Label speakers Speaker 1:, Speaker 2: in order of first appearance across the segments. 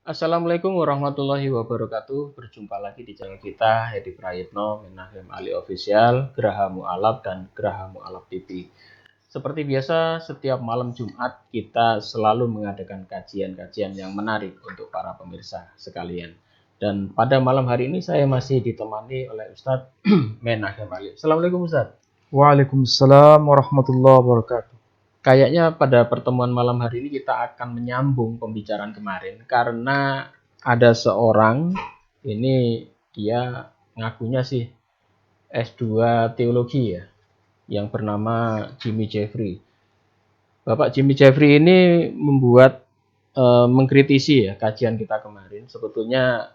Speaker 1: Assalamualaikum warahmatullahi wabarakatuh. Berjumpa lagi di channel kita, Hedi Prayitno, Menahem Ali Official, Geraha Mu'alaf, dan Geraha Mu'alaf TV. Seperti biasa, setiap malam Jumat kita selalu mengadakan kajian-kajian yang menarik untuk para pemirsa sekalian. Dan pada malam hari ini saya masih ditemani oleh Ustadz Menahem Ali. Assalamualaikum Ustadz.
Speaker 2: Waalaikumsalam warahmatullahi wabarakatuh.
Speaker 1: Kayaknya pada pertemuan malam hari ini kita akan menyambung pembicaraan kemarin karena ada seorang ini dia ngakunya sih S2 teologi ya, yang bernama Jimmy Jeffrey. Bapak Jimmy Jeffrey ini mengkritisi ya kajian kita kemarin. Sebetulnya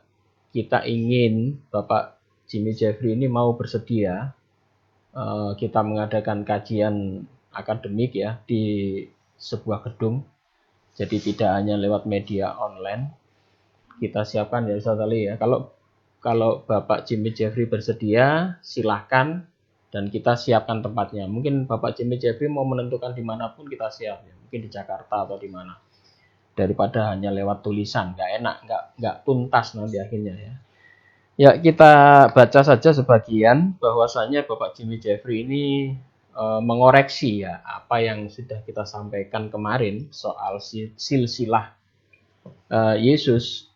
Speaker 1: kita ingin Bapak Jimmy Jeffrey ini mau bersedia kita mengadakan kajian akademik ya di sebuah gedung, jadi tidak hanya lewat media online. Kita siapkan ya Ustaz Ali ya, kalau Bapak Jimmy Jeffrey bersedia silahkan dan kita siapkan tempatnya. Mungkin Bapak Jimmy Jeffrey mau menentukan dimanapun kita siap ya, mungkin di Jakarta atau di mana, daripada hanya lewat tulisan, nggak enak, nggak tuntas nanti akhirnya ya. Ya, kita baca saja sebagian bahwasanya Bapak Jimmy Jeffrey ini mengoreksi ya apa yang sudah kita sampaikan kemarin soal silsilah Yesus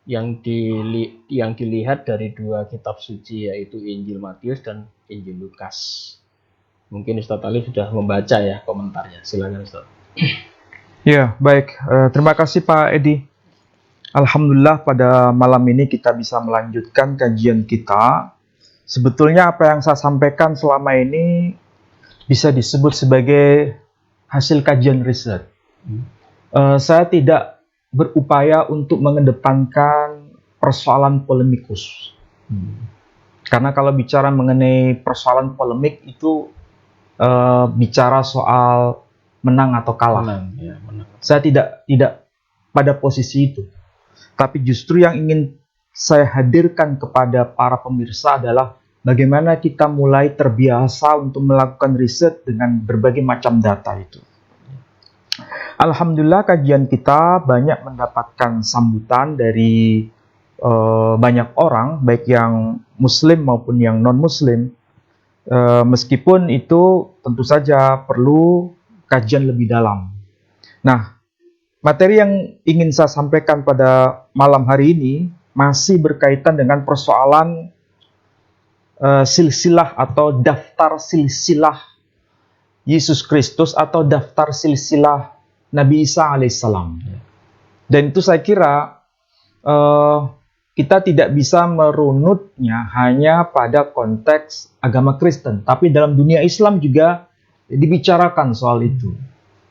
Speaker 1: yang dilihat dari dua kitab suci, yaitu Injil Matius dan Injil Lukas. Mungkin Ustaz Ali sudah membaca ya komentarnya. Silakan Ustaz.
Speaker 2: Ya, baik. Terima kasih Pak Edi. Alhamdulillah pada malam ini kita bisa melanjutkan kajian kita. Sebetulnya apa yang saya sampaikan selama ini bisa disebut sebagai hasil kajian riset. Saya tidak berupaya untuk mengedepankan persoalan polemikus. Karena kalau bicara mengenai persoalan polemik itu bicara soal menang atau kalah.
Speaker 1: Menang.
Speaker 2: Saya tidak pada posisi itu. Tapi justru yang ingin saya hadirkan kepada para pemirsa adalah bagaimana kita mulai terbiasa untuk melakukan riset dengan berbagai macam data itu. Alhamdulillah kajian kita banyak mendapatkan sambutan dari banyak orang, baik yang muslim maupun yang non-muslim. Meskipun itu tentu saja perlu kajian lebih dalam. Nah, materi yang ingin saya sampaikan pada malam hari ini masih berkaitan dengan persoalan silsilah atau daftar silsilah Yesus Kristus atau daftar silsilah Nabi Isa alaihissalam. Dan itu saya kira kita tidak bisa merunutnya hanya pada konteks agama Kristen, tapi dalam dunia Islam juga dibicarakan soal itu.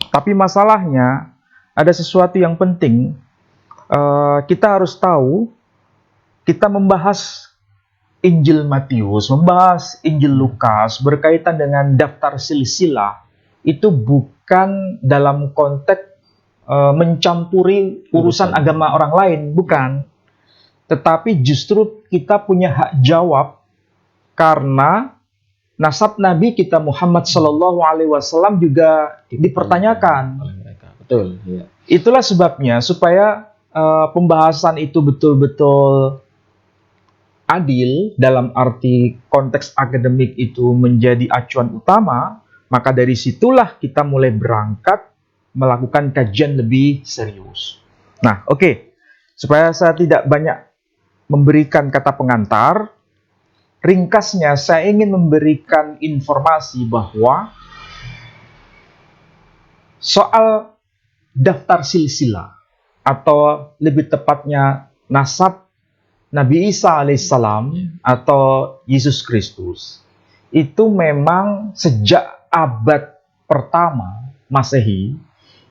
Speaker 2: Tapi masalahnya ada sesuatu yang penting. Kita harus tahu, kita membahas Injil Matius, membahas Injil Lukas berkaitan dengan daftar silsilah itu bukan dalam konteks mencampuri urusan agama orang lain, bukan. Tetapi justru kita punya hak jawab karena nasab Nabi kita Muhammad Shallallahu Alaihi Wasallam juga dipertanyakan.
Speaker 1: Betul. Ya.
Speaker 2: Itulah sebabnya supaya pembahasan itu betul-betul adil dalam arti konteks akademik itu menjadi acuan utama, maka dari situlah kita mulai berangkat melakukan kajian lebih serius. Nah, oke. Supaya saya tidak banyak memberikan kata pengantar, ringkasnya saya ingin memberikan informasi bahwa soal daftar silsilah atau lebih tepatnya nasab Nabi Isa alaihissalam atau Yesus Kristus itu memang sejak abad pertama Masehi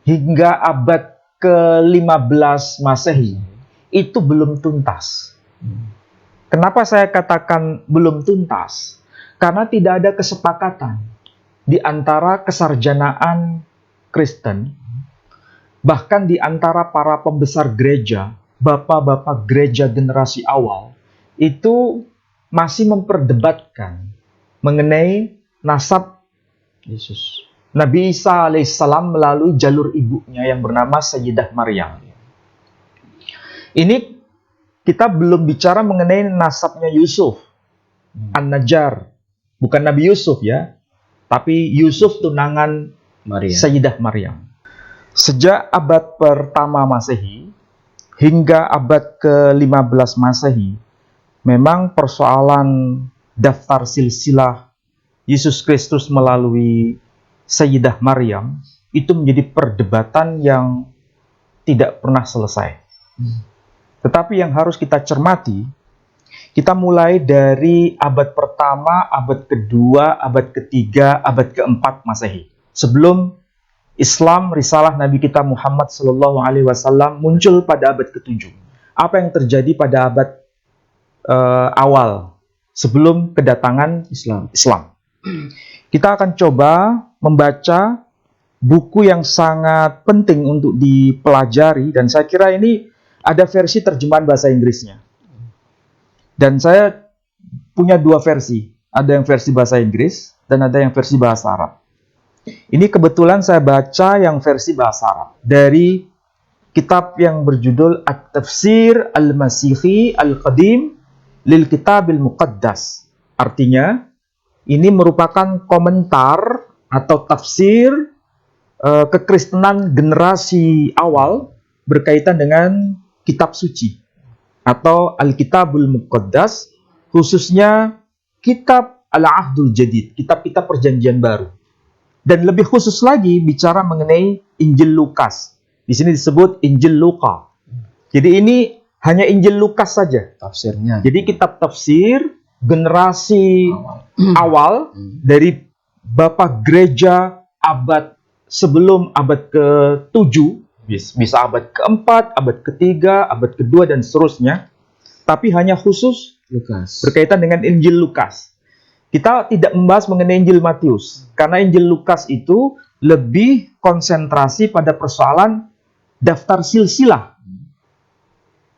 Speaker 2: hingga abad ke-15 Masehi itu belum tuntas. Kenapa saya katakan belum tuntas? Karena tidak ada kesepakatan di antara kesarjanaan Kristen, bahkan di antara para pembesar gereja, bapak-bapak gereja generasi awal, itu masih memperdebatkan mengenai nasab
Speaker 1: Yesus.
Speaker 2: Nabi Isa alaihissalam melalui jalur ibunya yang bernama Sayyidah Maryam. Ini kita belum bicara mengenai nasabnya Yusuf, An-Najjar. Bukan Nabi Yusuf ya, tapi Yusuf tunangan
Speaker 1: Maria.
Speaker 2: Sayyidah Maryam. Sejak abad pertama Masehi hingga abad ke-15 Masehi, memang persoalan daftar silsilah Yesus Kristus melalui Sayyidah Maryam itu menjadi perdebatan yang tidak pernah selesai. Tetapi yang harus kita cermati, kita mulai dari abad pertama, abad kedua, abad ketiga, abad keempat Masehi. Sebelum Islam, risalah Nabi kita Muhammad SAW muncul pada abad ke-7. Apa yang terjadi pada abad awal sebelum kedatangan Islam? Kita akan coba membaca buku yang sangat penting untuk dipelajari, dan saya kira ini ada versi terjemahan bahasa Inggrisnya. Dan saya punya dua versi. Ada yang versi bahasa Inggris dan ada yang versi bahasa Arab. Ini kebetulan saya baca yang versi bahasa Arab dari kitab yang berjudul At-Tafsir Al-Masihi Al-Qadim Lil Kitabil Muqaddas. Artinya, ini merupakan komentar atau tafsir kekristenan generasi awal berkaitan dengan kitab suci atau Al-Kitabul Muqaddas, khususnya kitab Al-Ahdul Jadid, kitab-kitab perjanjian baru. Dan lebih khusus lagi bicara mengenai Injil Lukas. Di sini disebut Injil Luka. Jadi ini hanya Injil Lukas saja
Speaker 1: Tafsirnya.
Speaker 2: Jadi kitab tafsir generasi awal dari Bapak Gereja abad sebelum abad ke-7, bisa abad ke-4, abad ke-3, abad ke-2 dan seterusnya. Tapi hanya khusus
Speaker 1: Lukas.
Speaker 2: berkaitan dengan Injil Lukas. Kita tidak membahas mengenai Injil Matius, karena Injil Lukas itu lebih konsentrasi pada persoalan daftar silsilah.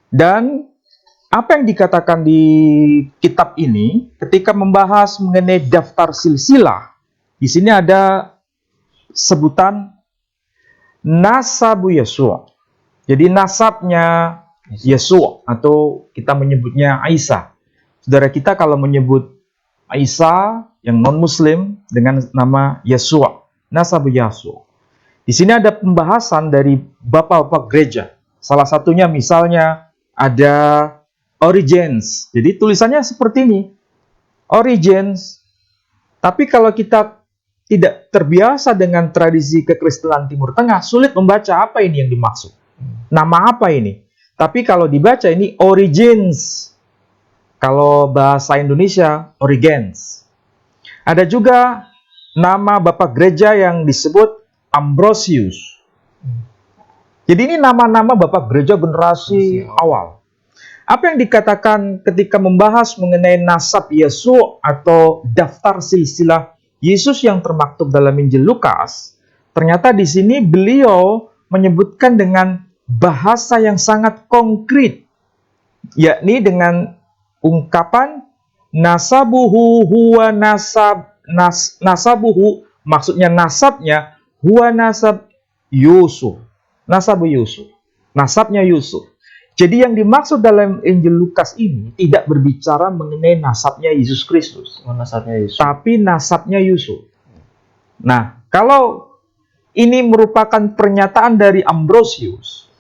Speaker 2: Dan apa yang dikatakan di kitab ini ketika membahas mengenai daftar silsilah, di sini ada sebutan nasabu Yesua. Jadi nasabnya Yesua atau kita menyebutnya Isa. Saudara kita kalau menyebut Isa yang non-Muslim dengan nama Yesua, nasabu Yesua. Di sini ada pembahasan dari bapak-bapak gereja. Salah satunya misalnya ada Origens. Jadi tulisannya seperti ini. Origens. Tapi kalau kita tidak terbiasa dengan tradisi kekristenan Timur Tengah, sulit membaca apa ini yang dimaksud. Nama apa ini? Tapi kalau dibaca ini Origens. Kalau bahasa Indonesia, Origens. Ada juga nama bapak gereja yang disebut Ambrosius. Jadi ini nama-nama bapak gereja generasi awal. Apa yang dikatakan ketika membahas mengenai nasab Yesus atau daftar silsilah Yesus yang termaktub dalam Injil Lukas, ternyata di sini beliau menyebutkan dengan bahasa yang sangat konkret, yakni dengan ungkapan nasabuhu huwa nasabuhu, maksudnya nasabnya huwa nasab Yusuf. Nasabu Yusuf. Nasabnya Yusuf. Jadi yang dimaksud dalam Injil Lukas ini tidak berbicara mengenai nasabnya Yesus Kristus.
Speaker 1: Nasabnya Yusuf.
Speaker 2: Tapi nasabnya Yusuf. Nah, kalau ini merupakan pernyataan dari Ambrosius,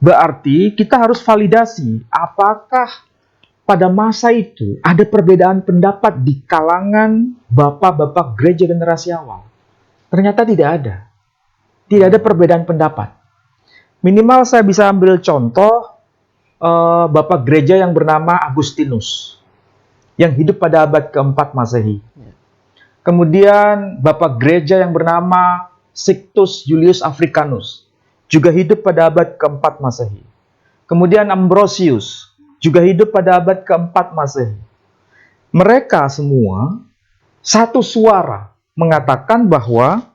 Speaker 2: berarti kita harus validasi apakah pada masa itu ada perbedaan pendapat di kalangan bapak-bapak gereja generasi awal. Ternyata tidak ada. Tidak ada perbedaan pendapat. Minimal saya bisa ambil contoh bapak gereja yang bernama Agustinus, yang hidup pada abad ke-4 Masehi. Kemudian bapak gereja yang bernama Sixtus Julius Africanus, juga hidup pada abad ke-4 Masehi. Kemudian Ambrosius, juga hidup pada abad ke-4 Masehi. Mereka semua satu suara mengatakan bahwa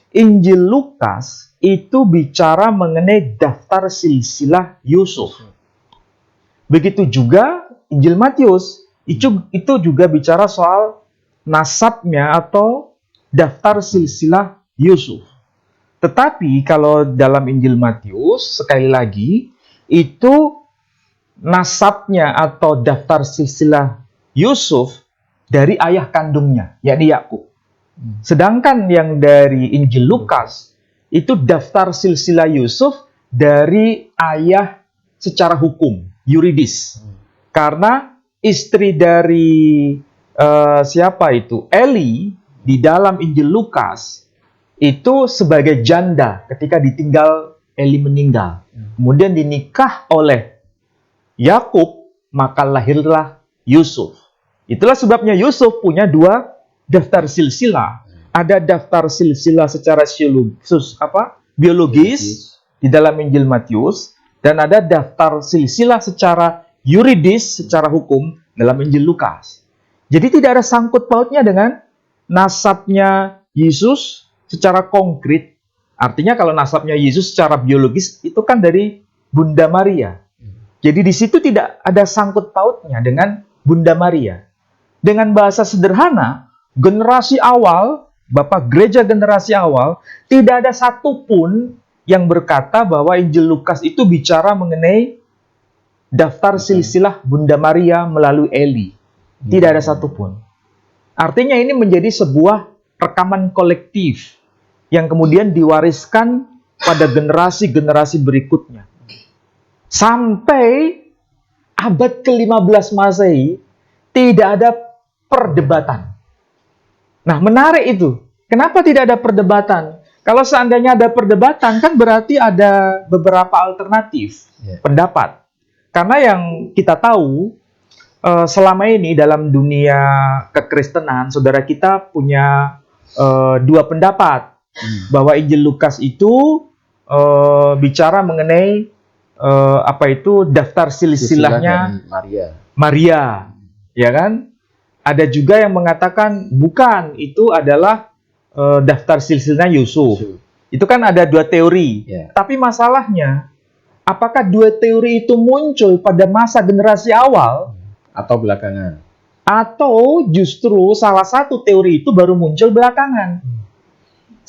Speaker 2: Injil Lukas itu bicara mengenai daftar silsilah Yusuf. Begitu juga Injil Matius, itu juga bicara soal nasabnya atau daftar silsilah Yusuf. Tetapi kalau dalam Injil Matius, sekali lagi, itu nasabnya atau daftar silsilah Yusuf dari ayah kandungnya, yakni Yakub. Sedangkan yang dari Injil Lukas itu daftar silsilah Yusuf dari ayah secara hukum, yuridis. Karena istri dari siapa itu? Eli di dalam Injil Lukas itu sebagai janda ketika ditinggal Eli meninggal. Kemudian dinikah oleh Yakub, maka lahirlah Yusuf. Itulah sebabnya Yusuf punya dua daftar silsilah. Ada daftar silsilah secara biologis di dalam Injil Matius, dan ada daftar silsilah secara yuridis, secara hukum dalam Injil Lukas. Jadi tidak ada sangkut pautnya dengan nasabnya Yesus secara konkret. Artinya kalau nasabnya Yesus secara biologis itu kan dari Bunda Maria. Jadi di situ tidak ada sangkut pautnya dengan Bunda Maria. Dengan bahasa sederhana, generasi awal, Bapak Gereja generasi awal, tidak ada satupun yang berkata bahwa Injil Lukas itu bicara mengenai daftar silsilah Bunda Maria melalui Eli. Tidak ada satupun. Artinya ini menjadi sebuah rekaman kolektif yang kemudian diwariskan pada generasi-generasi berikutnya. Sampai abad ke-15 Masehi, tidak ada perdebatan. Nah, menarik itu. Kenapa tidak ada perdebatan? Kalau seandainya ada perdebatan, kan berarti ada beberapa alternatif pendapat. Karena yang kita tahu, selama ini dalam dunia kekristenan, saudara kita punya dua pendapat. Bahwa Injil Lukas itu bicara mengenai daftar silsilahnya Maria, ya kan? Ada juga yang mengatakan bukan, itu adalah daftar silsilahnya Yusuf. Itu kan ada dua teori. Tapi masalahnya, apakah dua teori itu muncul pada masa generasi awal
Speaker 1: atau belakangan?
Speaker 2: Atau justru salah satu teori itu baru muncul belakangan?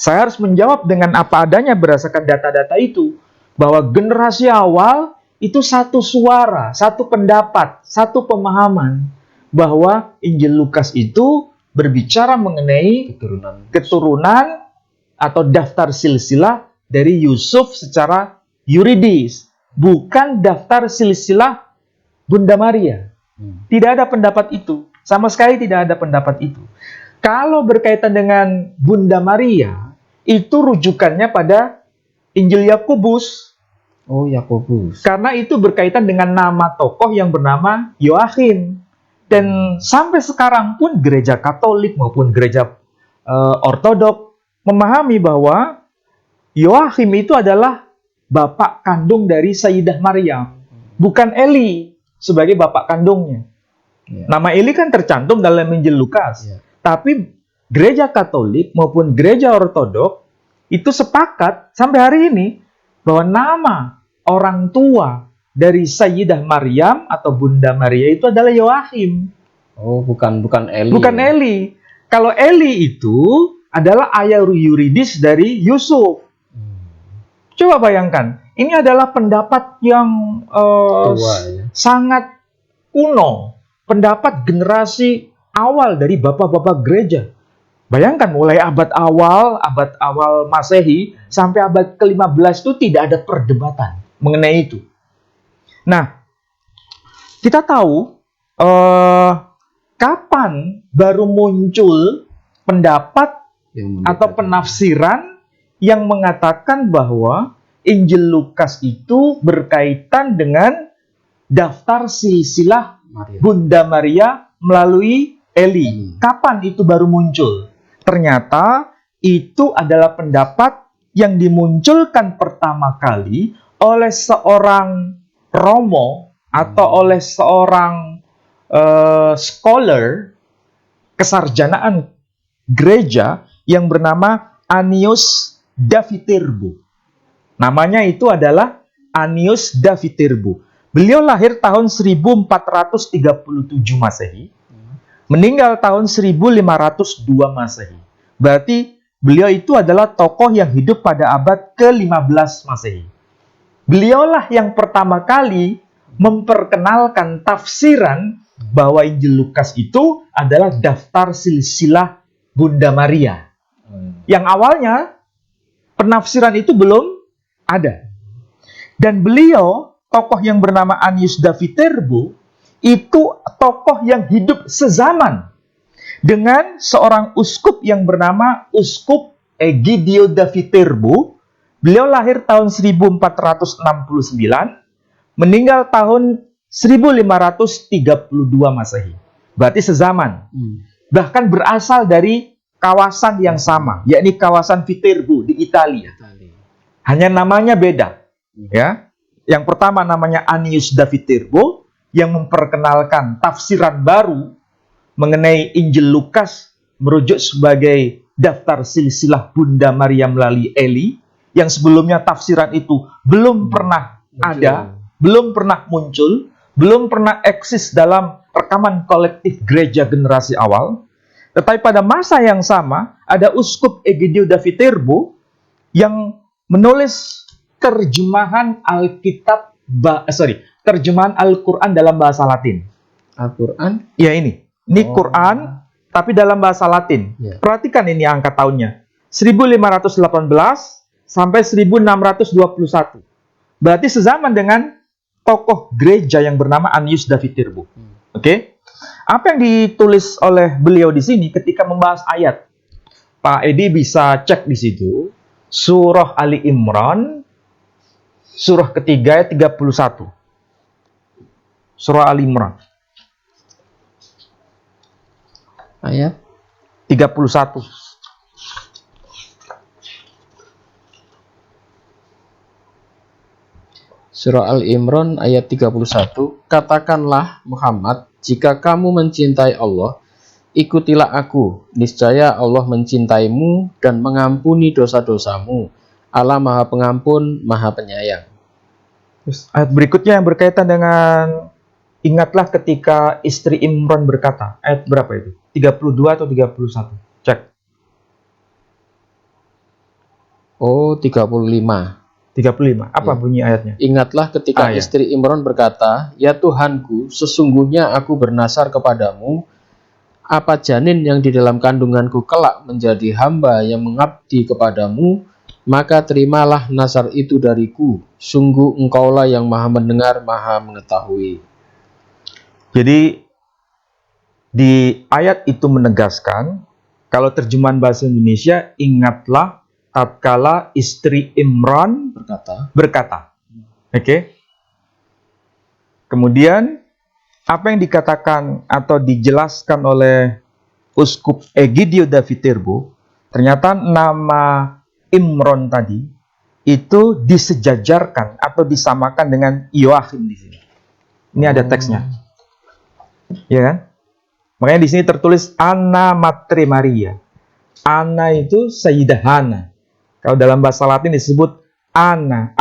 Speaker 2: Saya harus menjawab dengan apa adanya berdasarkan data-data itu. Bahwa generasi awal itu satu suara, satu pendapat, satu pemahaman. Bahwa Injil Lukas itu berbicara mengenai keturunan atau daftar silsilah dari Yusuf secara yuridis. Bukan daftar silsilah Bunda Maria. Tidak ada pendapat itu. Sama sekali tidak ada pendapat itu. Kalau berkaitan dengan Bunda Maria, itu rujukannya pada Injil Yakobus.
Speaker 1: Oh, Yakobus.
Speaker 2: Karena itu berkaitan dengan nama tokoh yang bernama Yoachim. Dan sampai sekarang pun gereja Katolik maupun gereja Ortodok memahami bahwa Yoachim itu adalah bapak kandung dari Sayyidah Maryam. Bukan Eli sebagai bapak kandungnya. Nama Eli kan tercantum dalam Injil Lukas. Tapi gereja Katolik maupun gereja Ortodok itu sepakat sampai hari ini bahwa nama orang tua dari Sayyidah Maryam atau Bunda Maria itu adalah Yoachim.
Speaker 1: Oh, bukan Eli.
Speaker 2: Bukan Eli. Kalau Eli itu adalah ayah yuridis dari Yusuf. Coba bayangkan, ini adalah pendapat yang sangat kuno. Pendapat generasi awal dari bapak-bapak gereja. Bayangkan mulai abad awal Masehi sampai abad ke-15 itu tidak ada perdebatan mengenai itu. Nah, kita tahu kapan baru muncul pendapat atau penafsiran yang mengatakan bahwa Injil Lukas itu berkaitan dengan daftar silsilah Bunda Maria melalui Eli. Kapan itu baru muncul? Ternyata itu adalah pendapat yang dimunculkan pertama kali oleh seorang Romo atau oleh seorang scholar kesarjanaan gereja yang bernama Anius Daviterbu. Namanya itu adalah Anius Daviterbu. Beliau lahir tahun 1437 Masehi, meninggal tahun 1502 Masehi. Berarti beliau itu adalah tokoh yang hidup pada abad ke-15 Masehi. Beliaulah yang pertama kali memperkenalkan tafsiran bahwa Injil Lukas itu adalah daftar silsilah Bunda Maria. Yang awalnya penafsiran itu belum ada. Dan beliau, tokoh yang bernama Anius da Viterbo, itu tokoh yang hidup sezaman dengan seorang uskup yang bernama Uskup Egidio da Viterbo. Beliau lahir tahun 1469, meninggal tahun 1532 Masehi. Berarti sezaman. Bahkan berasal dari kawasan yang sama, yakni kawasan Viterbo di Italia. Hanya namanya beda. Ya. Yang pertama namanya Anius da Viterbo, yang memperkenalkan tafsiran baru mengenai Injil Lukas merujuk sebagai daftar silsilah Bunda Maria melalui Eli, yang sebelumnya tafsiran itu belum pernah ada, belum pernah muncul, belum pernah eksis dalam rekaman kolektif gereja generasi awal. Tetapi pada masa yang sama, ada Uskup Egidio da Viterbo yang menulis terjemahan terjemahan Al-Quran dalam bahasa Latin.
Speaker 1: Al-Quran?
Speaker 2: Ya ini Quran, tapi dalam bahasa Latin. Perhatikan ini angka tahunnya. 1518 sampai 1621. Berarti sezaman dengan tokoh gereja yang bernama Anius da Viterbo. Oke? Apa yang ditulis oleh beliau di sini ketika membahas ayat? Pak Edi bisa cek di situ. Surah Ali Imran, surah ketiga ayat 31. Surah Ali Imran.
Speaker 1: Ayat
Speaker 2: 31.
Speaker 1: Surah Al-Imran ayat 31. Katakanlah Muhammad, jika kamu mencintai Allah, ikutilah aku. Niscaya Allah mencintaimu dan mengampuni dosa-dosamu. Allah Maha Pengampun, Maha Penyayang.
Speaker 2: Terus ayat berikutnya yang berkaitan dengan ingatlah ketika istri Imran berkata. Ayat berapa itu? 32 atau 31? Cek.
Speaker 1: Oh, 35.
Speaker 2: 35. Apa bunyi ayatnya?
Speaker 1: Ingatlah ketika istri Imran berkata, ya Tuhanku, sesungguhnya aku bernasar kepadamu, apa janin yang di dalam kandunganku kelak menjadi hamba yang mengabdi kepadamu, maka terimalah nasar itu dariku. Sungguh engkaulah yang maha mendengar, maha mengetahui.
Speaker 2: Jadi, di ayat itu menegaskan, kalau terjemahan bahasa Indonesia, ingatlah tatkala istri Imran berkata. Oke. Kemudian apa yang dikatakan atau dijelaskan oleh Uskup Egidio da Viterbo, ternyata nama Imran tadi itu disejajarkan atau disamakan dengan Yoachim di sini. Ini ada teksnya. Ya kan? Makanya di sini tertulis Anna Matre Maria. Anna itu Sayyidah Hana. Kalau dalam bahasa Latin disebut Anna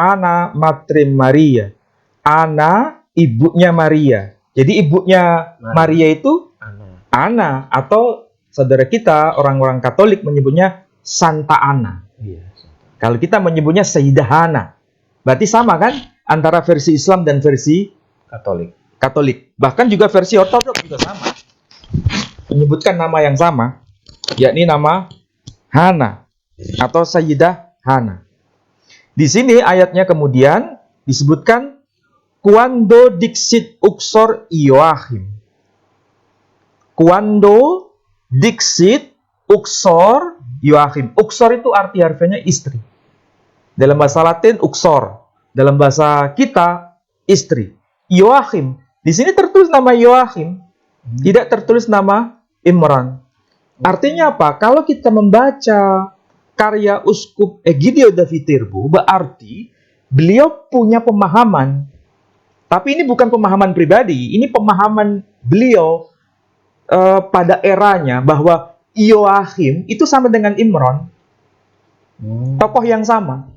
Speaker 2: Matre Maria. Anna ibunya Maria. Jadi ibunya Maria itu Anna, atau saudara kita orang-orang Katolik menyebutnya Santa Anna. Kalau kita menyebutnya Sayyidah Hana. Berarti sama kan antara versi Islam dan versi Katolik. Bahkan juga versi Ortodoks juga sama. Menyebutkan nama yang sama, yakni nama Hana atau Sayyidah Hana. Di sini ayatnya kemudian disebutkan Quando dixit uxor Ioachim. Quando dixit uxor Ioachim. Uxor itu arti harfiahnya istri. Dalam bahasa Latin uxor, dalam bahasa kita istri. Ioachim. Di sini tertulis nama Ioachim, tidak tertulis nama Imran. Artinya apa? Kalau kita membaca karya Uskup Egidio da Viterbo, berarti beliau punya pemahaman. Tapi ini bukan pemahaman pribadi, ini pemahaman beliau pada eranya bahwa Ioachim itu sama dengan Imran. Tokoh yang sama.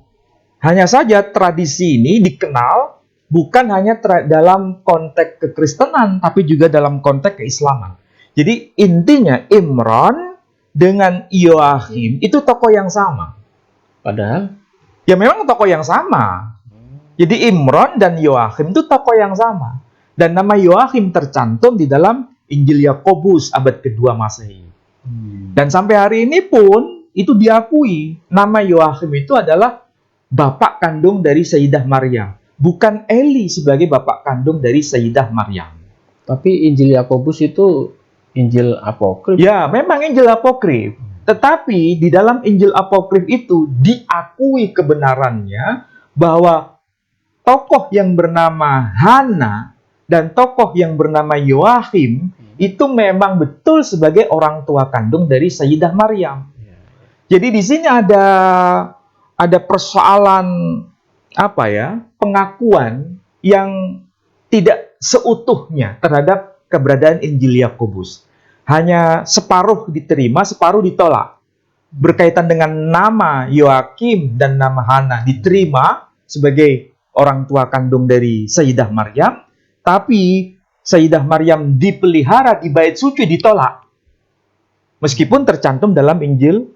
Speaker 2: Hanya saja tradisi ini dikenal bukan hanya dalam konteks kekristenan, tapi juga dalam konteks keislaman. Jadi intinya Imran dengan Ioachim itu tokoh yang sama.
Speaker 1: Padahal?
Speaker 2: Ya memang tokoh yang sama. Jadi Imran dan Yoakhim itu tokoh yang sama. Dan nama Yoakhim tercantum di dalam Injil Yakobus abad kedua Masehi. Dan sampai hari ini pun itu diakui. Nama Yoakhim itu adalah bapak kandung dari Sayyidah Maryam. Bukan Eli sebagai bapak kandung dari Sayyidah Maryam.
Speaker 1: Tapi Injil Yakobus itu Injil apokrif.
Speaker 2: Ya, memang Injil apokrif. Tetapi di dalam Injil apokrif itu diakui kebenarannya bahwa tokoh yang bernama Hana dan tokoh yang bernama Yoakhim itu memang betul sebagai orang tua kandung dari Sayyidah Maryam. Jadi di sini ada persoalan pengakuan yang tidak seutuhnya terhadap keberadaan Injil Yakobus. Hanya separuh diterima, separuh ditolak. Berkaitan dengan nama Yoakim dan nama Hana diterima sebagai orang tua kandung dari Sayyidah Maryam, tapi Sayyidah Maryam dipelihara di bait suci ditolak. Meskipun tercantum dalam Injil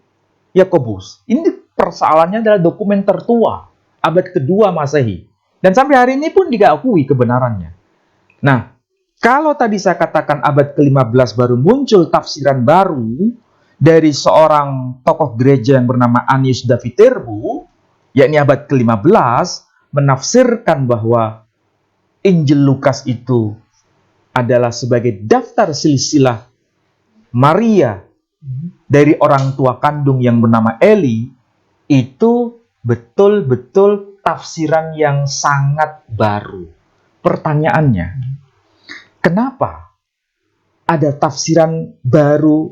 Speaker 2: Yakobus. Ini persoalannya adalah dokumen tertua, abad kedua Masehi. Dan sampai hari ini pun diakui kebenarannya. Nah, kalau tadi saya katakan abad ke-15 baru muncul tafsiran baru dari seorang tokoh gereja yang bernama Anius Daviterbu, yakni abad ke-15, menafsirkan bahwa Injil Lukas itu adalah sebagai daftar silsilah Maria dari orang tua kandung yang bernama Eli, itu betul-betul tafsiran yang sangat baru. Pertanyaannya, kenapa ada tafsiran baru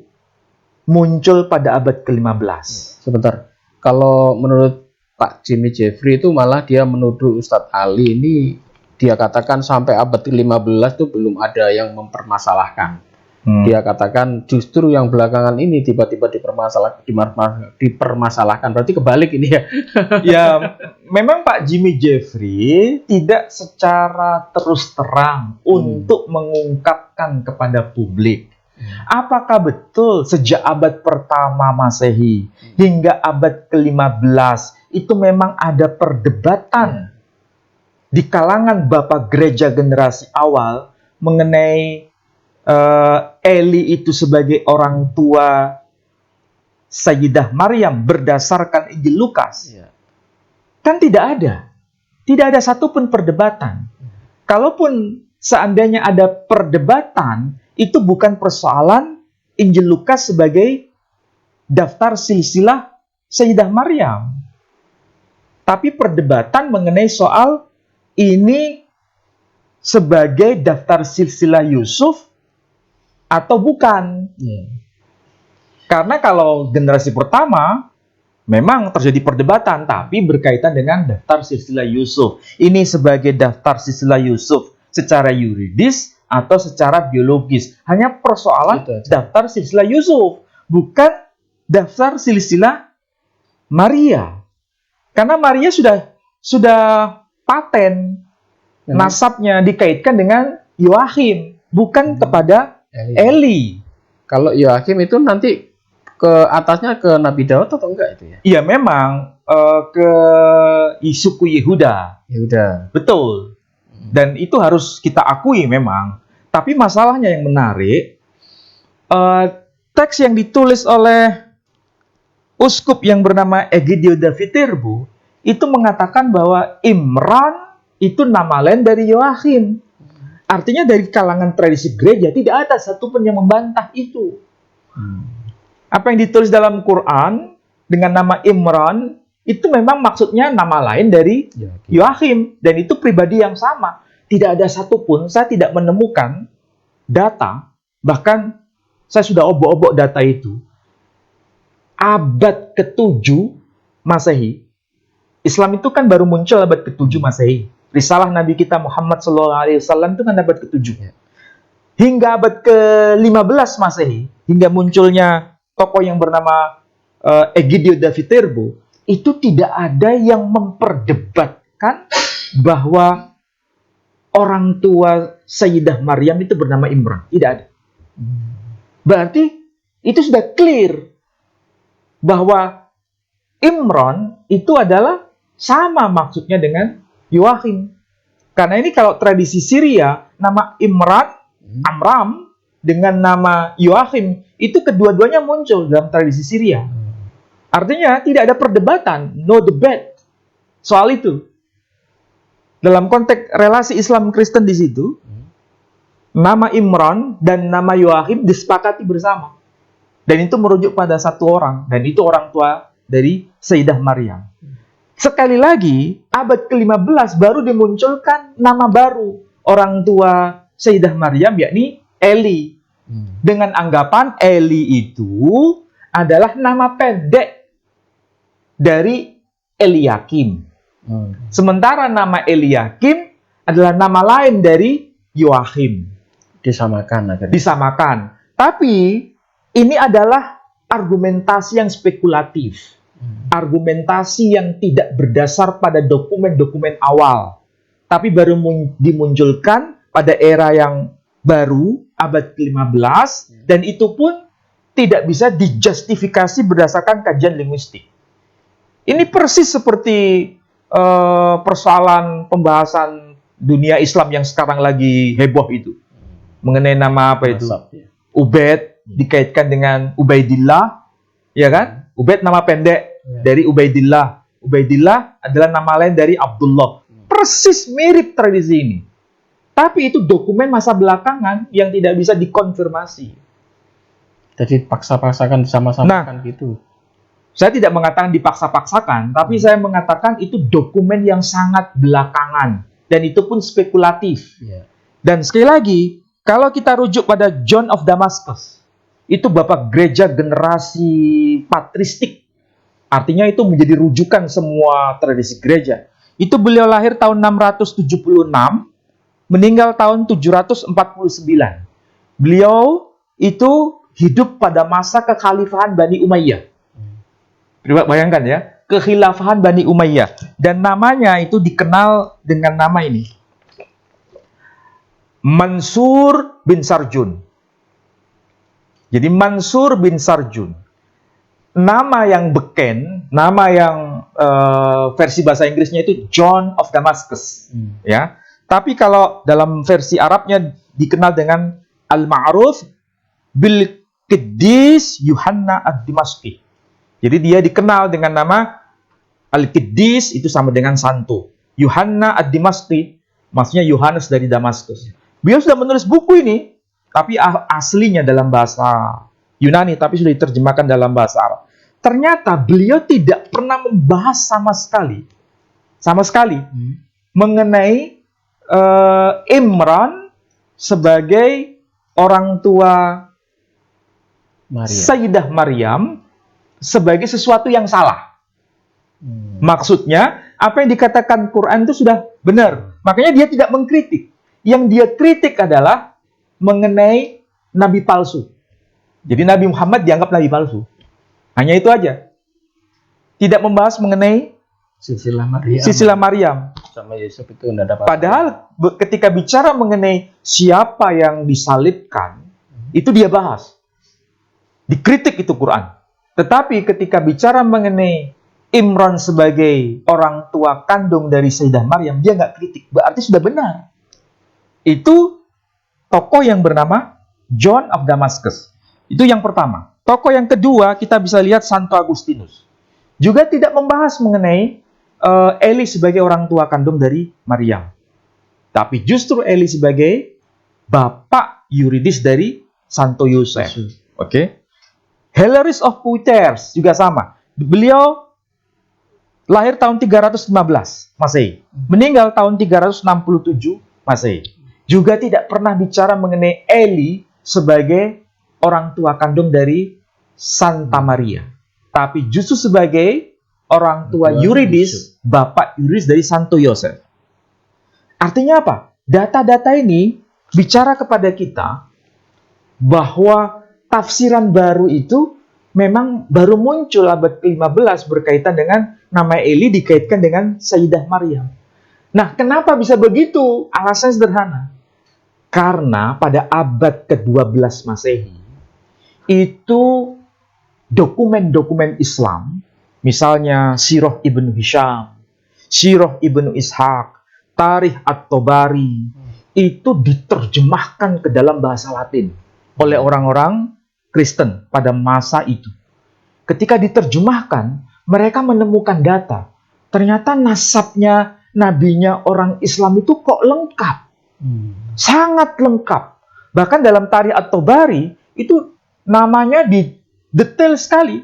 Speaker 2: muncul pada abad ke-15?
Speaker 1: Sebentar, kalau menurut Pak Jimmy Jeffrey itu malah dia menuduh Ustadz Ali ini, dia katakan sampai abad ke-15 itu belum ada yang mempermasalahkan. Dia katakan justru yang belakangan ini tiba-tiba dipermasalahkan. Berarti kebalik ini ya.
Speaker 2: Ya, memang Pak Jimmy Jeffrey tidak secara terus terang untuk mengungkapkan kepada publik apakah betul sejak abad pertama Masehi hingga abad ke-15 itu memang ada perdebatan di kalangan bapak gereja generasi awal mengenai Eli itu sebagai orang tua Sayyidah Maryam berdasarkan Injil Lukas. Kan tidak ada satupun perdebatan. Kalaupun seandainya ada perdebatan, itu bukan persoalan Injil Lukas sebagai daftar silsilah Sayyidah Maryam, tapi perdebatan mengenai soal ini sebagai daftar silsilah Yusuf atau bukan. Karena kalau generasi pertama memang terjadi perdebatan, tapi berkaitan dengan daftar silsilah Yusuf. Ini sebagai daftar silsilah Yusuf secara yuridis atau secara biologis. Hanya persoalan daftar silsilah Yusuf, bukan daftar silsilah Maria. Karena Maria sudah paten nasabnya dikaitkan dengan Yoakhim, bukan kepada Eli.
Speaker 1: Kalau Yoakhim itu nanti ke atasnya ke Nabi Daud atau enggak itu ya?
Speaker 2: Iya, memang ke suku Yehuda. Betul. Dan itu harus kita akui memang. Tapi masalahnya yang menarik, teks yang ditulis oleh uskup yang bernama Egidio Daviterbu itu mengatakan bahwa Imran itu nama lain dari Yoakhim. Artinya dari kalangan tradisi gereja tidak ada satupun yang membantah itu. Apa yang ditulis dalam Quran dengan nama Imran itu memang maksudnya nama lain dari Yoakhim, dan itu pribadi yang sama. Tidak ada satupun, saya tidak menemukan data, bahkan saya sudah obok-obok data itu. Abad ke-7 Masehi, Islam itu kan baru muncul abad ke-7 Masehi. Risalah Nabi kita Muhammad SAW itu kan abad ke-7. Hingga abad ke-15 Masehi, hingga munculnya tokoh yang bernama Egidio Daviterbo, itu tidak ada yang memperdebatkan bahwa orang tua Sayyidah Maryam itu bernama Imran. Tidak ada. Berarti itu sudah clear bahwa Imran itu adalah sama maksudnya dengan Yoachim. Karena ini kalau tradisi Syria, nama Imran, Amram, dengan nama Yoachim, itu kedua-duanya muncul dalam tradisi Syria. Artinya tidak ada perdebatan, no debate soal itu. Dalam konteks relasi Islam Kristen di situ, nama Imran dan nama Yoachim disepakati bersama. Dan itu merujuk pada satu orang, dan itu orang tua dari Sayyidah Maryam. Sekali lagi, abad ke-15 baru dimunculkan nama baru orang tua Sayyidah Maryam, yakni Eli. Dengan anggapan Eli itu adalah nama pendek dari Eliakim. Sementara nama Eliakim adalah nama lain dari Yoachim. Disamakan. Tapi ini adalah argumentasi yang spekulatif. Argumentasi yang tidak berdasar pada dokumen-dokumen awal. Tapi baru dimunculkan pada era yang baru, abad ke-15, dan itu pun tidak bisa dijustifikasi berdasarkan kajian linguistik. Ini persis seperti persoalan pembahasan dunia Islam yang sekarang lagi heboh itu. Mengenai nama apa itu? Ubaid dikaitkan dengan Ubaidillah, ya kan? Ubaid nama pendek dari Ubaidillah. Ubaidillah adalah nama lain dari Abdullah. Persis mirip tradisi ini. Tapi itu dokumen masa belakangan yang tidak bisa dikonfirmasi.
Speaker 1: Jadi paksa-paksakan sama-sama gitu.
Speaker 2: Saya tidak mengatakan dipaksa-paksakan, tapi saya mengatakan itu dokumen yang sangat belakangan. Dan itu pun spekulatif. Dan sekali lagi, kalau kita rujuk pada John of Damascus, itu bapak gereja generasi patristik. Artinya itu menjadi rujukan semua tradisi gereja. Itu beliau lahir tahun 676, meninggal tahun 749. Beliau itu hidup pada masa kekhalifahan Bani Umayyah. Bayangkan ya, kekhilafahan Bani Umayyah. Dan namanya itu dikenal dengan nama ini. Mansur bin Sarjun. Jadi Mansur bin Sarjun. Nama yang beken, nama yang versi bahasa Inggrisnya itu John of Damascus. Ya. Tapi kalau dalam versi Arabnya dikenal dengan Al-Ma'ruf bil Qiddis Yuhanna ad-Dimashqi. Jadi dia dikenal dengan nama Al-Qiddis, itu sama dengan santo. Yuhanna ad-Dimashqi, maksudnya Yohanes dari Damaskus. Beliau sudah menulis buku ini, tapi aslinya dalam bahasa Yunani, tapi sudah diterjemahkan dalam bahasa Arab. Ternyata beliau tidak pernah membahas sama sekali mengenai Imran sebagai orang tua Sayyidah Maryam sebagai sesuatu yang salah. Maksudnya, apa yang dikatakan Quran itu sudah benar. Makanya dia tidak mengkritik. Yang dia kritik adalah mengenai nabi palsu. Jadi Nabi Muhammad dianggap nabi palsu. Hanya itu aja. Tidak membahas mengenai silsilah Maryam.
Speaker 1: Sama Yusuf itu enggak ada apa-apa.
Speaker 2: Padahal ketika bicara mengenai siapa yang disalibkan, itu dia bahas. Dikritik itu Quran. Tetapi ketika bicara mengenai Imran sebagai orang tua kandung dari Sayyidah Maryam, dia nggak kritik. Berarti sudah benar. Itu tokoh yang bernama John of Damascus. Itu yang pertama. Tokoh yang kedua, kita bisa lihat Santo Agustinus. Juga tidak membahas mengenai Eli sebagai orang tua kandung dari Maryam. Tapi justru Eli sebagai bapak yuridis dari Santo Yosef. Oke. Hilarius of Poitiers juga sama. Beliau lahir tahun 315 Masehi. Meninggal tahun 367 Masehi. Juga tidak pernah bicara mengenai Eli sebagai orang tua kandung dari Santa Maria. Tapi justru sebagai orang tua yuridis, bapak yuridis dari Santo Yosef. Artinya apa? Data-data ini bicara kepada kita bahwa tafsiran baru itu memang baru muncul abad ke-15 berkaitan dengan nama Eli dikaitkan dengan Sayyidah Maryam. Nah, kenapa bisa begitu? Alasannya sederhana. Karena pada abad ke-12 Masehi, itu dokumen-dokumen Islam, misalnya Sirah Ibn Hisham, Sirah Ibnu Ishaq, Tarikh At-Tabari, itu diterjemahkan ke dalam bahasa Latin oleh orang-orang Kristen pada masa itu. Ketika diterjemahkan, mereka menemukan data. Ternyata nasabnya nabinya orang Islam itu kok lengkap. Sangat lengkap. Bahkan dalam Tarikh At-Tabari, itu namanya detail sekali.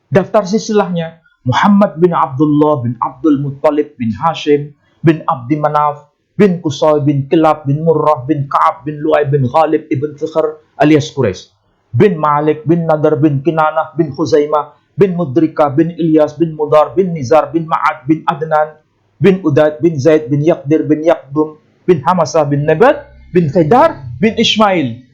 Speaker 2: Daftar silsilahnya. Muhammad bin Abdullah bin Abdul Muttalib bin Hashim bin Abdi Manaf bin Qusay bin Kilab bin Murrah bin Ka'ab bin Lu'ay bin Ghalib ibn Fikhr alias Quraisy bin Malik bin Nadar bin Kinanah bin Khuzaimah bin Mudrika bin Ilyas bin Mudar bin Nizar bin Ma'ad bin Adnan bin Udad bin Zaid bin Yaqdir bin Yaqdum bin Hamasah bin Nabat bin Khidar bin Ismail.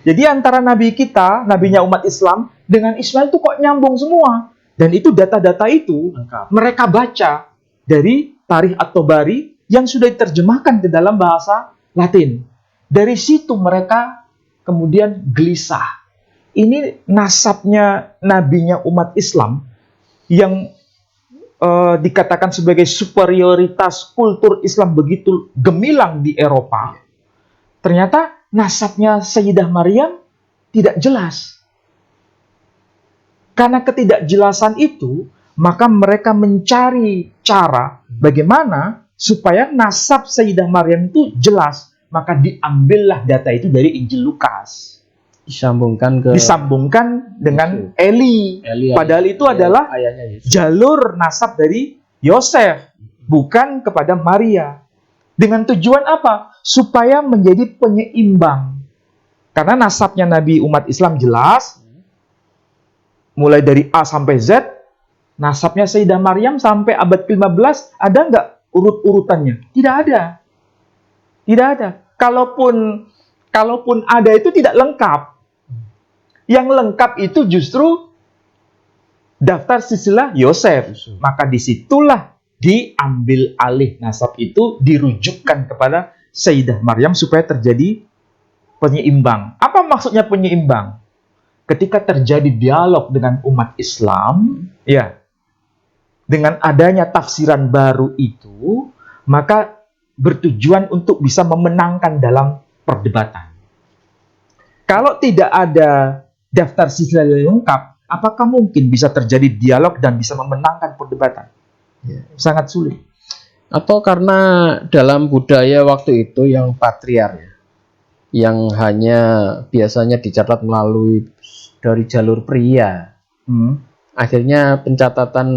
Speaker 2: Jadi antara nabi kita, nabinya umat Islam, dengan Ismail itu kok nyambung semua. Dan itu data-data itu mereka baca dari Tarikh At-Tabari yang sudah diterjemahkan ke dalam bahasa Latin. Dari situ mereka kemudian gelisah. Ini nasabnya nabinya umat Islam yang dikatakan sebagai superioritas kultur Islam begitu gemilang di Eropa. Ternyata nasabnya Sayyidah Maryam tidak jelas. Karena ketidakjelasan itu, maka mereka mencari cara bagaimana supaya nasab Sayyidah Maryam itu jelas. Maka diambillah data itu dari Injil Lukas. Disambungkan dengan Eli. Padahal itu adalah jalur nasab dari Yosef, bukan kepada Maria. Dengan tujuan apa? Supaya menjadi penyeimbang. Karena nasabnya Nabi umat Islam jelas, mulai dari A sampai Z, nasabnya Sayyidah Maryam sampai abad ke-15, ada nggak urut-urutannya? Tidak ada. Tidak ada. Kalaupun ada itu tidak lengkap. Yang lengkap itu justru daftar silsilah Yosef. Maka disitulah diambil alih nasab itu, dirujukkan kepada Sayyidah Maryam supaya terjadi penyeimbang. Apa maksudnya penyeimbang? Ketika terjadi dialog dengan umat Islam, ya, dengan adanya tafsiran baru itu, maka bertujuan untuk bisa memenangkan dalam perdebatan. Kalau tidak ada daftar silsilah yang lengkap, apakah mungkin bisa terjadi dialog dan bisa memenangkan perdebatan? Ya, sangat sulit.
Speaker 1: Atau karena dalam budaya waktu itu yang patriar, yang hanya biasanya dicatat melalui dari jalur pria, akhirnya pencatatan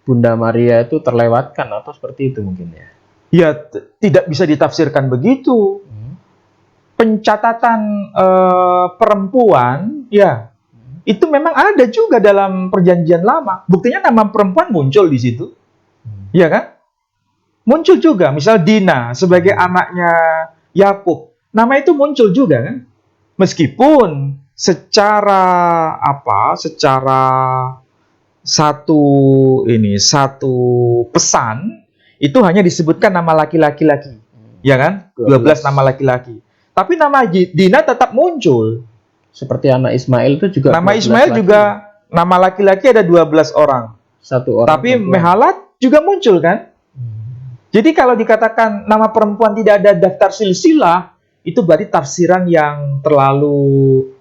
Speaker 1: Bunda Maria itu terlewatkan atau seperti itu mungkin ya?
Speaker 2: Ya, tidak bisa ditafsirkan begitu. Pencatatan perempuan, ya, itu memang ada juga dalam Perjanjian Lama. Buktinya nama perempuan muncul di situ, ya kan? Muncul juga, misal Dina sebagai anaknya Yakub, nama itu muncul juga kan? Meskipun secara satu pesan itu hanya disebutkan nama laki-laki, ya kan? 12 nama laki-laki. Tapi nama Dina tetap muncul.
Speaker 1: Seperti anak Ismail itu juga.
Speaker 2: Nama Ismail juga nama laki-laki ada 12 orang.
Speaker 1: Satu orang.
Speaker 2: Tapi Mehalat juga muncul kan? Jadi kalau dikatakan nama perempuan tidak ada daftar silsilah, itu berarti tafsiran yang terlalu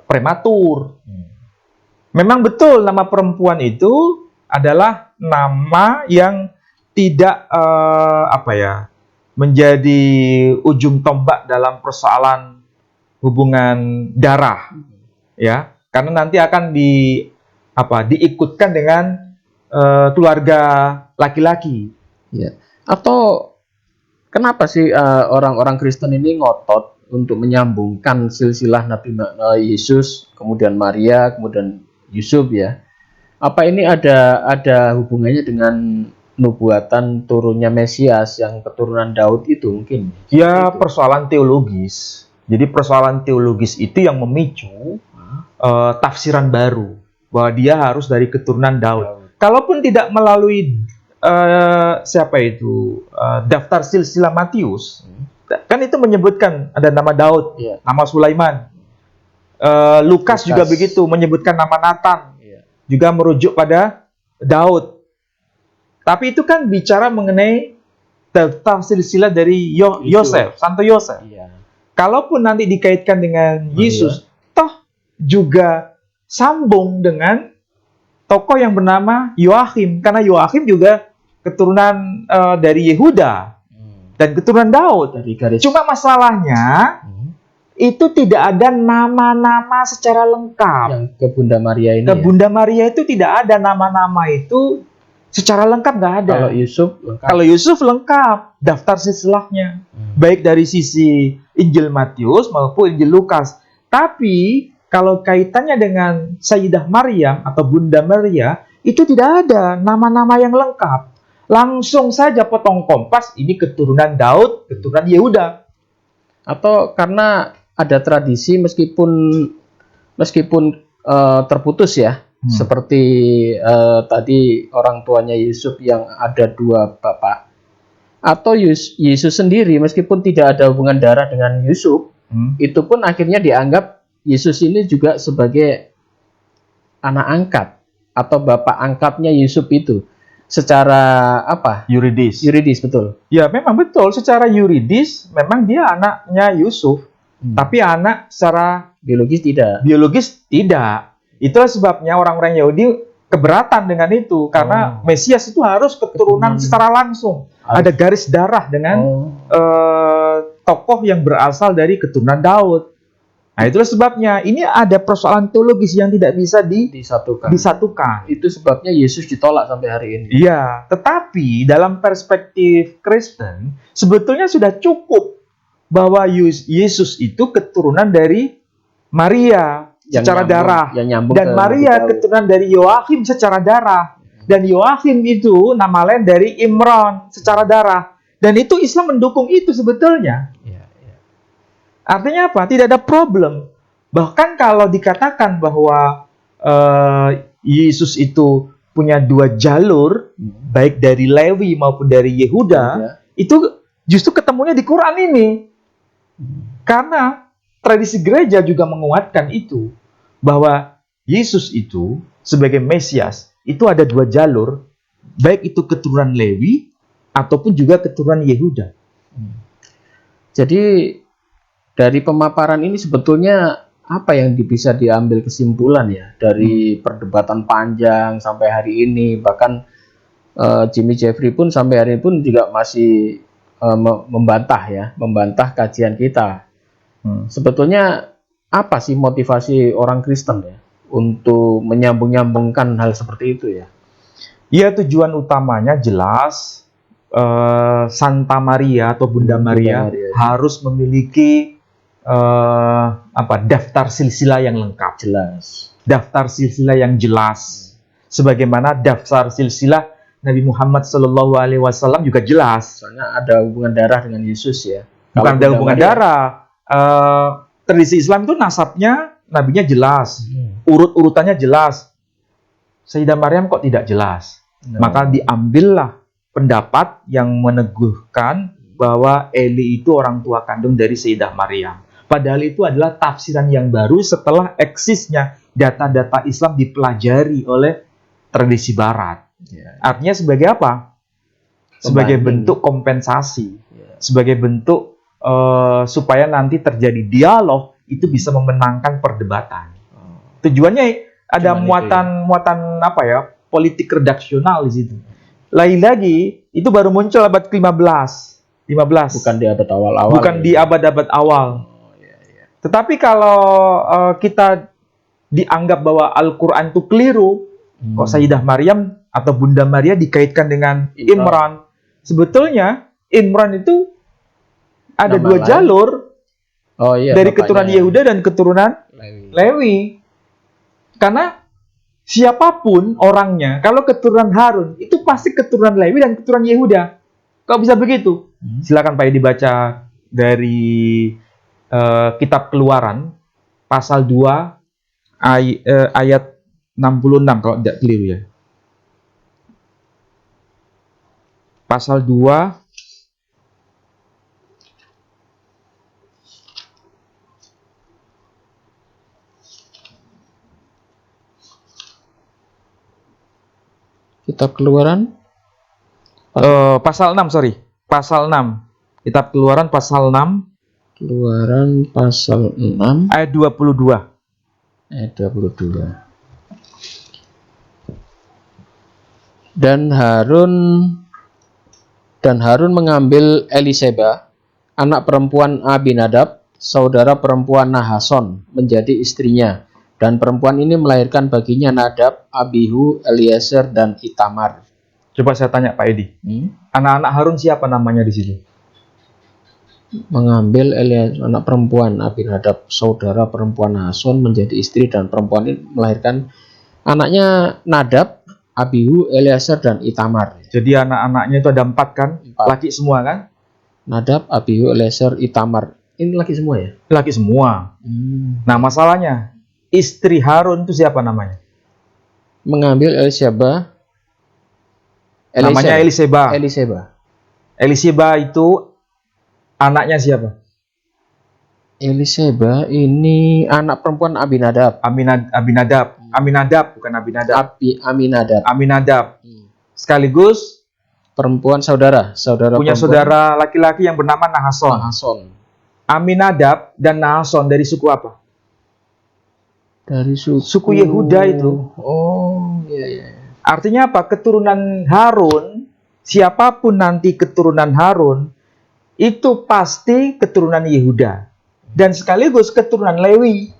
Speaker 2: prematur. Memang betul nama perempuan itu adalah nama yang tidak menjadi ujung tombak dalam persoalan hubungan darah, ya, karena nanti akan diikutkan dengan keluarga laki-laki.
Speaker 1: Ya. Atau kenapa sih orang-orang Kristen ini ngotot untuk menyambungkan silsilah Nabi Yesus, kemudian Maria, kemudian Yusuf ya? Apa ini ada hubungannya dengan nubuatan turunnya Mesias yang keturunan Daud itu mungkin?
Speaker 2: Ya, persoalan teologis. Jadi persoalan teologis itu yang memicu tafsiran baru bahwa dia harus dari keturunan Daud. Kalaupun tidak melalui daftar silsilah Matius, kan itu menyebutkan ada nama Daud, nama Sulaiman. Lukas juga begitu, menyebutkan nama Nathan, juga merujuk pada Daud. Tapi itu kan bicara mengenai daftar silsilah dari Yosef, Santo Yosef.
Speaker 1: Iya.
Speaker 2: Kalaupun nanti dikaitkan dengan Yesus, toh juga sambung dengan tokoh yang bernama Yoakhim, karena Yoakhim juga keturunan dari Yehuda dan keturunan Daud.
Speaker 1: Dari garis.
Speaker 2: Cuma masalahnya itu tidak ada nama-nama secara lengkap.
Speaker 1: Yang ke Bunda Maria ini.
Speaker 2: Ke Bunda Maria itu tidak ada nama-nama itu secara lengkap, nggak ada.
Speaker 1: Kalau Yusuf lengkap.
Speaker 2: Kalau Yusuf lengkap daftar silsilahnya, baik dari sisi Injil Matius maupun Injil Lukas. Tapi kalau kaitannya dengan Sayyidah Maryam atau Bunda Maria, itu tidak ada nama-nama yang lengkap. Langsung saja potong kompas, ini keturunan Daud, keturunan Yehuda.
Speaker 1: Atau karena ada tradisi meskipun terputus ya, seperti tadi orang tuanya Yusuf yang ada dua bapak, atau Yesus sendiri meskipun tidak ada hubungan darah dengan Yusuf, itu pun akhirnya dianggap Yesus ini juga sebagai anak angkat atau bapak angkatnya Yusuf itu. Secara apa?
Speaker 2: Yuridis.
Speaker 1: Yuridis, betul.
Speaker 2: Ya, memang betul. Secara yuridis, memang dia anaknya Yusuf. Tapi anak secara
Speaker 1: biologis tidak.
Speaker 2: Biologis tidak. Itulah sebabnya orang-orang Yahudi keberatan dengan itu. Karena Mesias itu harus keturunan secara langsung. Ada garis darah dengan tokoh yang berasal dari keturunan Daud. Nah, itulah sebabnya ini ada persoalan teologis yang tidak bisa disatukan.
Speaker 1: Itu sebabnya Yesus ditolak sampai hari ini.
Speaker 2: Iya, tetapi dalam perspektif Kristen sebetulnya sudah cukup bahwa Yesus itu keturunan dari Maria secara darah, dan Maria keturunan dari Yoakhim secara darah, dan Yoakhim itu nama lain dari Imran secara darah, dan itu Islam mendukung itu sebetulnya. Artinya apa? Tidak ada problem. Bahkan kalau dikatakan bahwa Yesus itu punya dua jalur, baik dari Lewi maupun dari Yehuda, itu justru ketemunya di Quran ini. Karena tradisi gereja juga menguatkan itu, bahwa Yesus itu sebagai Mesias, itu ada dua jalur, baik itu keturunan Lewi, ataupun juga keturunan Yehuda.
Speaker 1: Jadi dari pemaparan ini sebetulnya apa yang bisa diambil kesimpulan ya dari perdebatan panjang sampai hari ini, bahkan Jimmy Jeffrey pun sampai hari ini pun juga masih membantah kajian kita. Sebetulnya apa sih motivasi orang Kristen ya untuk menyambung-nyambungkan hal seperti itu ya?
Speaker 2: Ya, tujuan utamanya jelas Santa Maria atau Bunda Maria harus memiliki daftar silsilah yang lengkap, jelas. Daftar silsilah yang jelas. Sebagaimana daftar silsilah Nabi Muhammad SAW juga jelas.
Speaker 1: Soalnya ada hubungan darah dengan Yesus ya.
Speaker 2: Bukan ada hubungan darah. Tradisi Islam itu nasabnya, nabinya jelas. Urut-urutannya jelas. Sayyidah Maryam kok tidak jelas? Maka diambillah pendapat yang meneguhkan bahwa Eli itu orang tua kandung dari Sayyidah Maryam. Padahal itu adalah tafsiran yang baru setelah eksisnya data-data Islam dipelajari oleh tradisi Barat. Artinya sebagai apa? Sebagai bentuk kompensasi, sebagai bentuk supaya nanti terjadi dialog, itu bisa memenangkan perdebatan. Tujuannya ada muatan politik redaksional di situ. Lagi-lagi itu baru muncul abad ke-15.
Speaker 1: Bukan di abad awal-awal.
Speaker 2: Bukan di abad-abad awal. Tetapi kalau kita dianggap bahwa Al-Quran itu keliru, kok Sayyidah Maryam atau Bunda Maria dikaitkan dengan Imran. Sebetulnya Imran itu ada dua jalur, dari keturunan Yehuda dan keturunan Lewi. Karena siapapun orangnya, kalau keturunan Harun, itu pasti keturunan Lewi dan keturunan Yehuda. Kok bisa begitu? Silakan Pak dibaca dari Kitab Keluaran, pasal 2, ayat 66, kalau tidak keliru ya. Pasal 2,
Speaker 1: Kitab Keluaran
Speaker 2: Pasal 6, sorry. Pasal 6. Kitab Keluaran pasal 6
Speaker 1: Keluaran pasal 6
Speaker 2: ayat 22.
Speaker 1: ayat 22. Dan Harun mengambil Eliseba, anak perempuan Abinadab, saudara perempuan Nahason, menjadi istrinya. Dan perempuan ini melahirkan baginya Nadab, Abihu, Eliezer, dan Itamar.
Speaker 2: Coba saya tanya Pak Edi. Anak-anak Harun siapa namanya di sini?
Speaker 1: Mengambil Eliezer, anak perempuan Abinadab, saudara perempuan Nahason, menjadi istri, dan perempuan ini melahirkan anaknya Nadab, Abihu, Eliezer, dan Itamar.
Speaker 2: Jadi anak-anaknya itu ada 4 kan?
Speaker 1: 4.
Speaker 2: Laki semua kan?
Speaker 1: Nadab, Abihu, Eliezer, Itamar. Ini laki semua ya?
Speaker 2: Laki semua. Nah masalahnya, istri Harun itu siapa namanya?
Speaker 1: Mengambil Eliseba.
Speaker 2: Namanya Eliseba. Eliseba itu anaknya siapa?
Speaker 1: Eliseba ini anak perempuan Abinadab.
Speaker 2: Aminadab, bukan Abinadab.
Speaker 1: Aminadab.
Speaker 2: Aminadab. Sekaligus
Speaker 1: Perempuan saudara
Speaker 2: punya
Speaker 1: perempuan.
Speaker 2: saudara laki-laki yang bernama Nahason. Aminadab dan Nahason dari suku apa?
Speaker 1: Dari
Speaker 2: Suku Yehuda itu.
Speaker 1: Oh, iya.
Speaker 2: Artinya apa? Keturunan Harun, siapapun nanti keturunan Harun, itu pasti keturunan Yehuda. Dan sekaligus keturunan Lewi.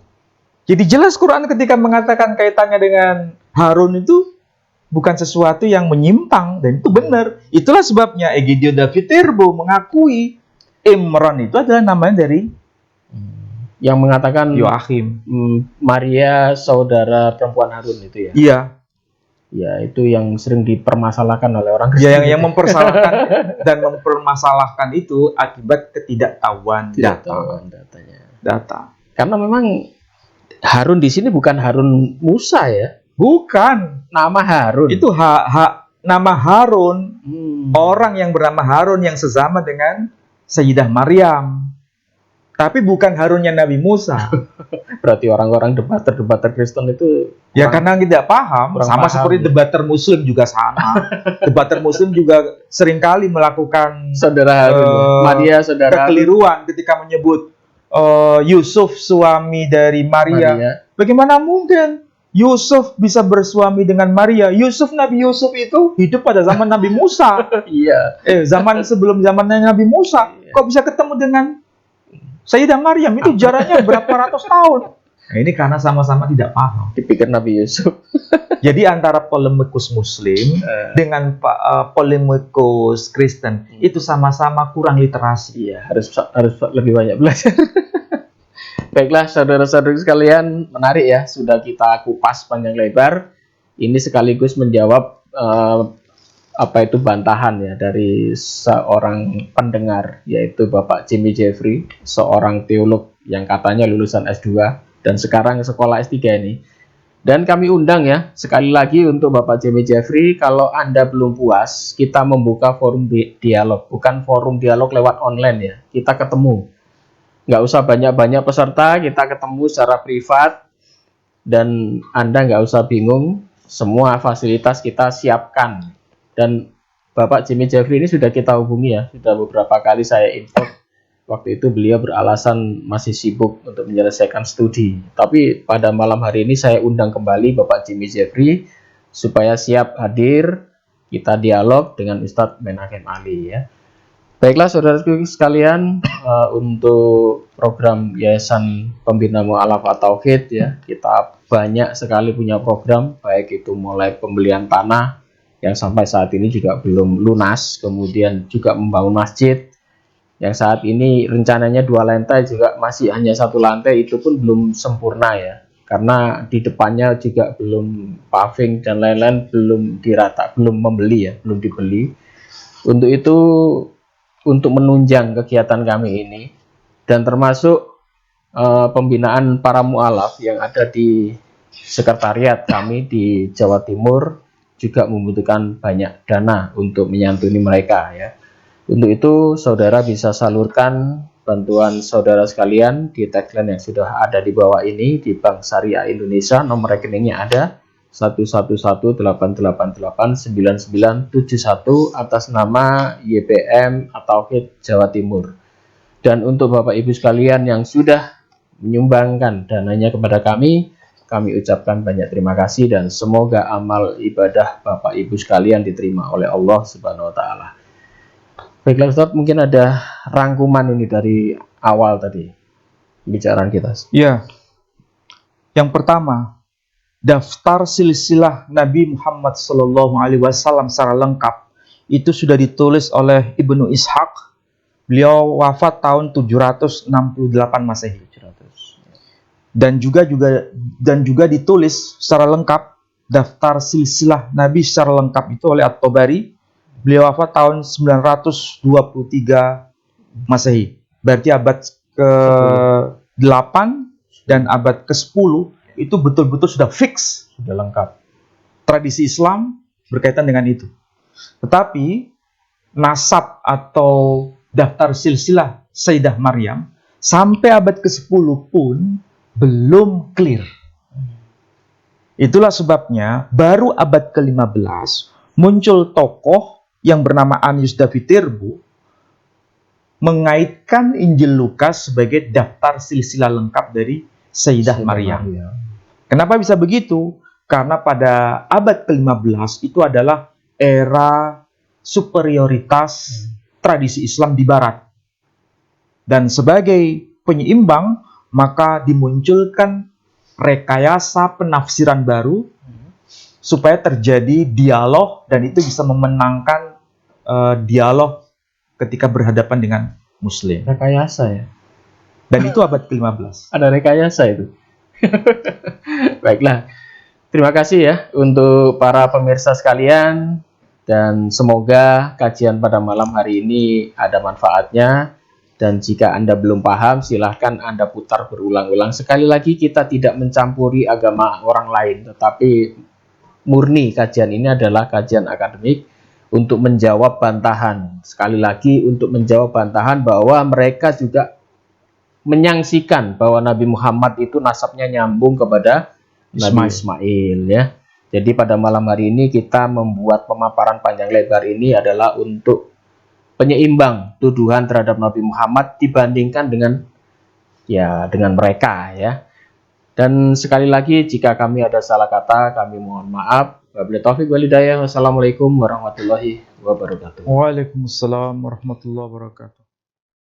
Speaker 2: Jadi jelas Quran ketika mengatakan kaitannya dengan Harun itu bukan sesuatu yang menyimpang. Dan itu benar. Itulah sebabnya Egidio David Tirbo mengakui Imran itu adalah namanya dari
Speaker 1: yang mengatakan
Speaker 2: Yoachim.
Speaker 1: Maria saudara perempuan Harun itu ya?
Speaker 2: Iya.
Speaker 1: Ya, itu yang sering dipermasalahkan oleh orang Kristen.
Speaker 2: Ya, yang mempersalahkan dan mempermasalahkan itu akibat ketidaktahuan data.
Speaker 1: Karena memang Harun di sini bukan Harun Musa ya?
Speaker 2: Bukan.
Speaker 1: Nama Harun.
Speaker 2: Itu nama Harun. Orang yang bernama Harun yang sesama dengan Sayyidah Maryam. Tapi bukan Harunnya Nabi Musa.
Speaker 1: Berarti orang-orang debater Kristen itu
Speaker 2: ya karena tidak paham. Sama seperti debater Muslim juga sama. Debater Muslim juga seringkali melakukan
Speaker 1: saudara Harun, Maria saudara
Speaker 2: kekeliruan ketika menyebut Yusuf suami dari Maria. Bagaimana mungkin Yusuf bisa bersuami dengan Maria? Nabi Yusuf itu hidup pada zaman Nabi Musa.
Speaker 1: Iya.
Speaker 2: Zaman sebelum zamannya Nabi Musa. Kok bisa ketemu dengan Sayyidah Maryam? Itu jaraknya berapa ratus tahun. Nah, ini karena sama-sama tidak paham.
Speaker 1: Dipikir Nabi Yusuf.
Speaker 2: Jadi antara polemikus Muslim dengan polemikus Kristen itu sama-sama kurang literasi.
Speaker 1: Iya, harus lebih banyak belajar. Baiklah, saudara-saudara sekalian, menarik ya, sudah kita kupas panjang lebar. Ini sekaligus menjawab bantahan ya dari seorang pendengar, yaitu Bapak Jimmy Jeffrey, seorang teolog yang katanya lulusan S2 dan sekarang sekolah S3 ini. Dan kami undang ya, sekali lagi untuk Bapak Jimmy Jeffrey, kalau Anda belum puas, kita membuka forum dialog, bukan forum dialog lewat online ya, kita ketemu. Nggak usah banyak-banyak peserta, kita ketemu secara privat, dan Anda nggak usah bingung, semua fasilitas kita siapkan. Dan Bapak Jimmy Jeffrey ini sudah kita hubungi ya, sudah beberapa kali saya info. Waktu itu beliau beralasan masih sibuk untuk menyelesaikan studi. Tapi pada malam hari ini saya undang kembali Bapak Jimmy Jeffrey supaya siap hadir, kita dialog dengan Ustadz Menahem Ali ya. Baiklah saudara-saudara sekalian, untuk program Yayasan Pembina Mu'alaf At-Tauhid ya, kita banyak sekali punya program, baik itu mulai pembelian tanah yang sampai saat ini juga belum lunas, kemudian juga membangun masjid yang saat ini rencananya 2 lantai, juga masih hanya 1 lantai, itu pun belum sempurna ya, karena di depannya juga belum paving dan lain-lain, belum dirata, belum dibeli. Untuk itu, untuk menunjang kegiatan kami ini dan termasuk pembinaan para mu'alaf yang ada di sekretariat kami di Jawa Timur juga membutuhkan banyak dana untuk menyantuni mereka ya. Untuk itu saudara bisa salurkan bantuan saudara sekalian di tagline yang sudah ada di bawah ini di Bank Syariah Indonesia, nomor rekeningnya ada 111888991 atas nama YPM At-Tauhid Jawa Timur. Dan untuk Bapak Ibu sekalian yang sudah menyumbangkan dananya kepada kami ucapkan banyak terima kasih dan semoga amal ibadah Bapak Ibu sekalian diterima oleh Allah Subhanahu wa taala. Baiklah Ustaz, mungkin ada rangkuman ini dari awal tadi pembicaraan kita.
Speaker 2: Ya. Yang pertama, daftar silsilah Nabi Muhammad SAW secara lengkap itu sudah ditulis oleh Ibnu Ishaq. Beliau wafat tahun 768 Masehi. Dan juga ditulis secara lengkap daftar silsilah Nabi secara lengkap itu oleh At-Tabari. Beliau wafat tahun 923 Masehi. Berarti abad ke-8 dan abad ke-10 itu betul-betul sudah fix,
Speaker 1: Sudah lengkap.
Speaker 2: tradisi Islam berkaitan dengan itu. Tetapi nasab atau daftar silsilah Sayyidah Maryam sampai abad ke-10 pun belum clear. Itulah sebabnya baru abad ke-15 muncul tokoh yang bernama Anius Davitirbu mengaitkan Injil Lukas sebagai daftar silsilah lengkap dari Sayyidah Maryam. Kenapa bisa begitu? Karena pada abad ke-15 itu adalah era superioritas tradisi Islam di Barat. Dan sebagai penyeimbang, maka dimunculkan rekayasa penafsiran baru supaya terjadi dialog dan itu bisa memenangkan dialog ketika berhadapan dengan Muslim.
Speaker 1: Rekayasa ya?
Speaker 2: Dan itu abad ke-15.
Speaker 1: Ada rekayasa itu. Baiklah, terima kasih ya untuk para pemirsa sekalian dan semoga kajian pada malam hari ini ada manfaatnya. Dan jika Anda belum paham, silahkan Anda putar berulang-ulang. Sekali lagi, kita tidak mencampuri agama orang lain, tetapi murni kajian ini adalah kajian akademik untuk menjawab bantahan. Sekali lagi, untuk menjawab bantahan bahwa mereka juga menyangsikan bahwa Nabi Muhammad itu nasabnya nyambung kepada Nabi Ismail ya. Jadi pada malam hari ini kita membuat pemaparan panjang lebar ini adalah untuk penyeimbang tuduhan terhadap Nabi Muhammad dibandingkan dengan mereka ya. Dan sekali lagi jika kami ada salah kata kami mohon maaf. Wabillahi taufiq wal hidayah. Wassalamualaikum warahmatullahi wabarakatuh.
Speaker 2: Waalaikumsalam warahmatullahi wabarakatuh.